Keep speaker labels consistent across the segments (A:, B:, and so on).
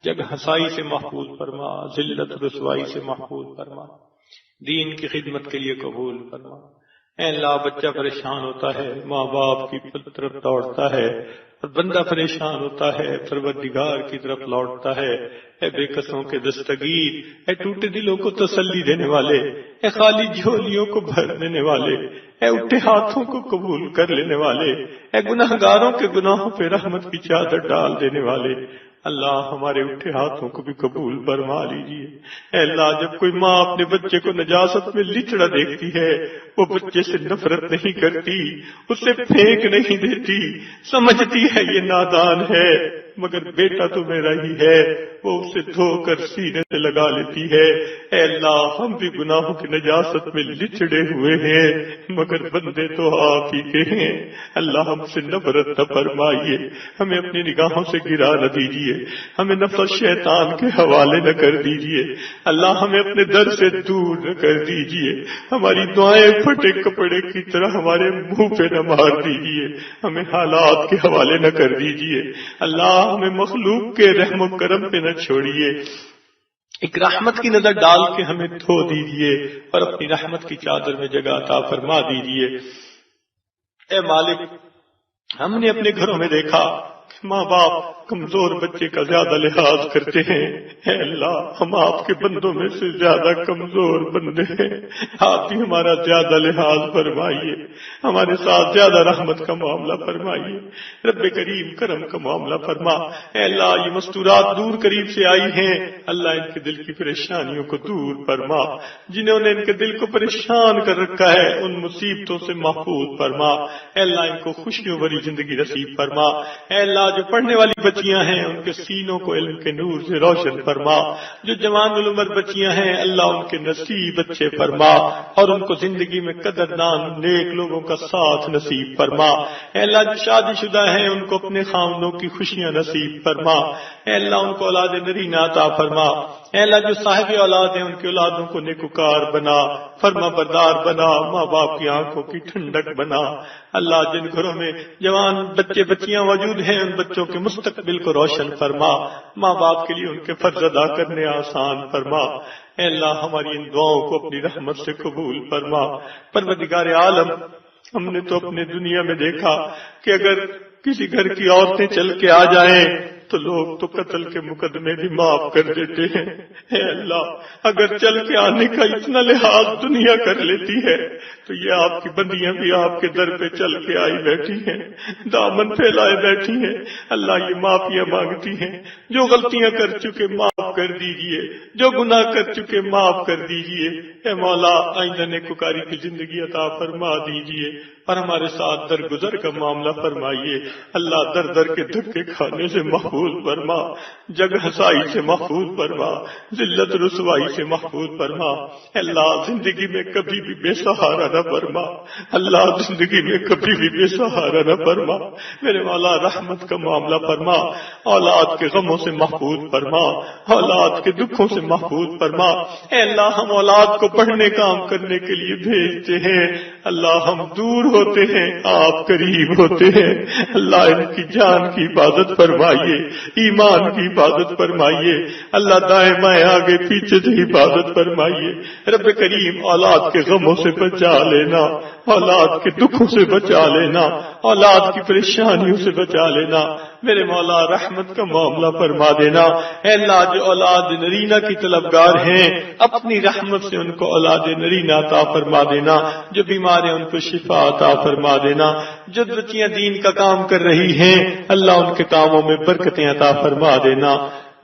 A: جگ ہنسائی سے محفوظ فرما، ذلت رسوائی سے محفوظ فرما، دین کی خدمت کے لیے قبول فرما۔ اے اللہ بچہ پریشان ہوتا ہے، ماں باپ کی طرف دوڑتا ہے، اور بندہ پریشان ہوتا ہے پروردگار کی طرف لوٹتا ہے۔ اے بے کسوں کے دستگیر، اے ٹوٹے دلوں کو تسلی دینے والے، اے خالی جھولیوں کو بھر دینے والے، اے اٹھے ہاتھوں کو قبول کر لینے والے، اے گناہ گاروں کے گناہوں پہ رحمت کی چادر ڈال دینے والے، اللہ ہمارے اٹھے ہاتھوں کو بھی قبول فرما لیجیے۔ اے اللہ جب کوئی ماں اپنے بچے کو نجاست میں لچڑا دیکھتی ہے، وہ بچے سے نفرت نہیں کرتی، اسے پھینک نہیں دیتی، سمجھتی ہے یہ نادان ہے، مگر بیٹا تو میرا ہی ہے، وہ اسے دھو کر سینے سے لگا لیتی ہے۔ اے اللہ ہم بھی گناہوں کی نجاست میں لچڑے ہوئے ہیں، مگر بندے تو آپ ہی کے ہیں۔ اللہ ہم سے نفرت نہ فرمائیے، ہمیں اپنی نگاہوں سے گرا نہ دیجیے، ہمیں نفس شیطان کے حوالے نہ کر دیجیے، اللہ ہمیں اپنے در سے دور نہ کر دیجیے، ہماری دعائیں پھٹے کپڑے کی طرح ہمارے منہ پہ نہ مار دیجیے، ہمیں حالات کے حوالے نہ کر دیجیے، اللہ ہمیں مخلوق کے رحم و کرم پہ نہ چھوڑیے، ایک رحمت کی نظر ڈال کے ہمیں دھو دیجیے اور اپنی رحمت کی چادر میں جگہ عطا فرما دیجیے۔ اے مالک، ہم نے اپنے گھروں میں دیکھا کہ ماں باپ کمزور بچے کا زیادہ لحاظ کرتے ہیں۔ اے اللہ ہم آپ کے بندوں میں سے زیادہ کمزور بندے ہیں، آپ بھی ہمارا زیادہ لحاظ فرمائیے، ہمارے ساتھ زیادہ رحمت کا معاملہ فرمائیے، رب کریم کرم کا معاملہ فرما۔ اے اللہ یہ مستورات دور قریب سے آئی ہیں، اللہ ان کے دل کی پریشانیوں کو دور فرما، جنہوں نے ان کے دل کو پریشان کر رکھا ہے ان مصیبتوں سے محفوظ فرما۔ اے اللہ ان کو خوشیوں بھری زندگی نصیب فرما۔ اے اللہ جو پڑھنے والی بچیاں ہیں ان کے سینوں کو علم کے نور سے روشن فرما، جو جوان العمر بچیاں ہیں اللہ ان کے نصیب اچھے فرما، اور ان کو زندگی میں قدردان نیک لوگوں کا ساتھ نصیب فرما۔ اے اللہ جو شادی شدہ ہیں ان کو اپنے خاوندوں کی خوشیاں نصیب فرما۔ اے اللہ ان کو اولاد نرینہ عطا فرما۔ اے اللہ جو صاحب اولاد ہیں ان کی اولادوں کو نیکوکار بنا، فرما بردار بنا، ماں باپ کی آنکھوں کی ٹھنڈک بنا۔ اللہ جن گھروں میں جوان بچے بچیاں موجود ہیں ان بچوں کے مستقبل کو روشن فرما، ماں باپ کے لیے ان کے فرض ادا کرنے آسان فرما۔ اے اللہ ہماری ان دعاؤں کو اپنی رحمت سے قبول فرما۔ پروردگار عالم، ہم نے تو اپنے دنیا میں دیکھا کہ اگر کسی گھر کی عورتیں چل کے آ جائیں تو لوگ تو قتل کے مقدمے بھی معاف کر دیتے ہیں۔ اے اللہ اگر چل کے آنے کا اتنا لحاظ دنیا کر لیتی ہے تو یہ آپ کی بندیاں بھی آپ کے در پہ چل کے آئی بیٹھی ہیں، دامن پھیلائے بیٹھی ہیں۔ اللہ یہ معافیاں مانگتی ہیں، جو غلطیاں کر چکے معاف کر دیجئے، جو گناہ کر چکے معاف کر دیجئے۔ اے مولا آئندہ نیکوکاری کی زندگی عطا فرما دیجئے اور ہمارے ساتھ درگزر کا معاملہ فرمائیے۔ اللہ در در کے دھکے کھانے سے محفوظ فرما، جگ ہنسائی سے محفوظ فرما، ذلت رسوائی سے محفوظ فرما۔ اللہ زندگی میں کبھی بھی بے سہارا نہ فرما، اللہ زندگی میں کبھی بھی بے سہارا نہ فرما۔ میرے مولا رحمت کا معاملہ فرما، اولاد کے غموں سے محفوظ فرما، اولاد کے دکھوں سے محفوظ فرما۔ اے اللہ ہم اولاد کو پڑھنے کام کرنے کے لیے بھیجتے ہیں، اللہ ہم دور ہوتے ہیں آپ قریب ہوتے ہیں۔ اللہ ان کی جان کی حفاظت فرمائیے، ایمان کی حفاظت فرمائیے، اللہ دائیں بائیں آگے پیچھے سے حفاظت فرمائیے۔ رب کریم اولاد کے غموں سے بچا لینا، اولاد کے دکھوں سے بچا لینا، اولاد کی پریشانیوں سے بچا لینا۔ میرے مولا رحمت کا معاملہ فرما دینا۔ اے اللہ جو اولاد نرینہ کی طلبگار ہیں اپنی رحمت سے ان کو اولاد نرینہ عطا فرما دینا، جو بیمار ہیں ان کو شفا عطا فرما دینا، جو بچیاں دین کا کام کر رہی ہیں اللہ ان کے کاموں میں برکتیں عطا فرما دینا۔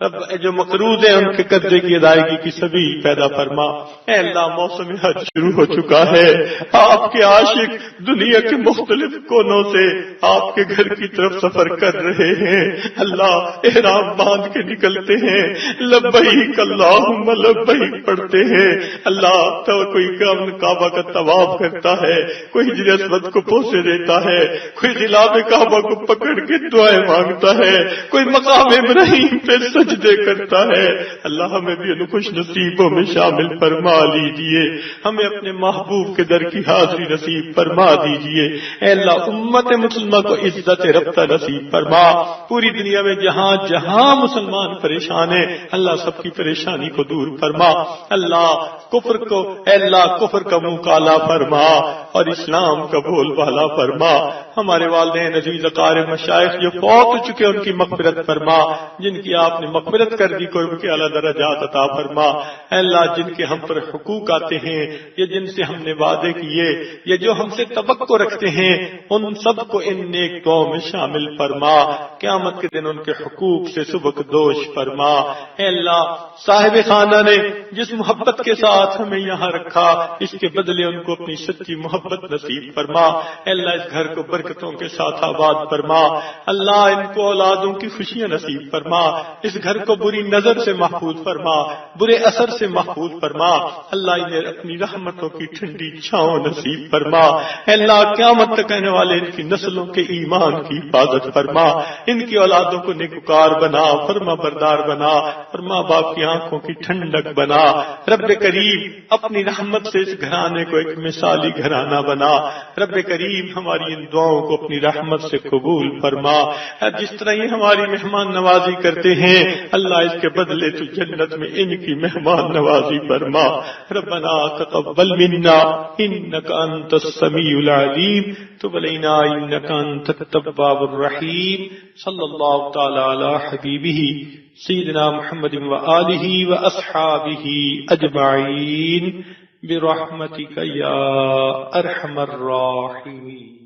A: رب جو مقروض ہیں ان کے قرضے کی ادائیگی کی سبھی پیدا فرما۔ اے اللہ موسم حج شروع ہو چکا ہے، آپ کے عاشق دنیا کے مختلف کونوں سے آپ کے گھر کی طرف سفر کر رہے ہیں، اللہ احرام باندھ کے نکلتے ہیں، لبیک اللہم لبیک پڑھتے ہیں، اللہ تو کوئی کعبہ کا طواف کرتا ہے، کوئی حجر اسود کو پوسے دیتا ہے، کوئی غلاف کعبہ کو پکڑ کے دعائیں مانگتا ہے، کوئی مقام ابراہیم پہ سجدے کرتا ہے، اللہ ہمیں بھی ان خوش نصیبوں میں شامل فرما لیجیے، ہمیں اپنے محبوب کے در کی حاضری نصیب فرما دیجیے۔ اے اللہ امت مسلمہ کو عزت رفتہ نصیب فرما، پوری دنیا میں جہاں جہاں مسلمان پریشان ہیں اللہ سب کی پریشانی کو دور فرما، اللہ کفر کو اے اللہ کفر کا منہ کالا فرما اور اسلام کا بول بالا فرما۔ ہمارے والدین عزیز اقارب مشائخ جو فوت ہو چکے ان کی مغفرت فرما، جن کی آپ نے مغفرت کر دی قرب کے اعلیٰ درجات عطا فرما۔ اے اللہ جن کے ہم پر حقوق آتے ہیں یا جن سے ہم نے وعدے کیے یا جو ہم سے توقع رکھتے ہیں ان سب کو ان نیک دعاؤں میں شامل فرما، قیامت کے دن ان کے حقوق سے سبکدوش فرما۔ اے اللہ صاحب خانہ نے جس محبت کے ساتھ ہمیں یہاں رکھا اس کے بدلے ان کو اپنی سچی محبت نصیب فرما۔ اے اللہ اس گھر کو برکتوں کے ساتھ آباد فرما، اللہ ان کو اولادوں کی خوشیاں نصیب فرما، اس گھر کو بری نظر سے محفوظ فرما، برے اثر سے محفوظ فرما، اللہ انہیں اپنی رحمتوں کی ٹھنڈی چھاؤں نصیب فرما۔ اے اللہ قیامت تک آنے والے ان کی نسلوں کے ایمان کی حفاظت فرما، ان کی اولادوں کو نیکوکار بنا، فرما بردار بنا، اور ماں باپ کی آنکھوں کی ٹھنڈک بنا۔ رب کریم اپنی رحمت سے اس گھرانے کو ایک مثالی گھرانہ بنا۔ رب کریم ہماری ان دعاؤں کو اپنی رحمت سے قبول فرما۔ جس طرح یہ ہماری مہمان نوازی کرتے ہیں اللہ اس کے بدلے تو جنت میں ان کی مہمان نوازی فرما۔ ربنا تقبل منا انك انت السميع العليم تب علينا انك انت التواب الرحيم صلى الله تعالى على حبيبه سيدنا محمد وآله وأصحابه أجمعين برحمتك يا أرحم الراحمين۔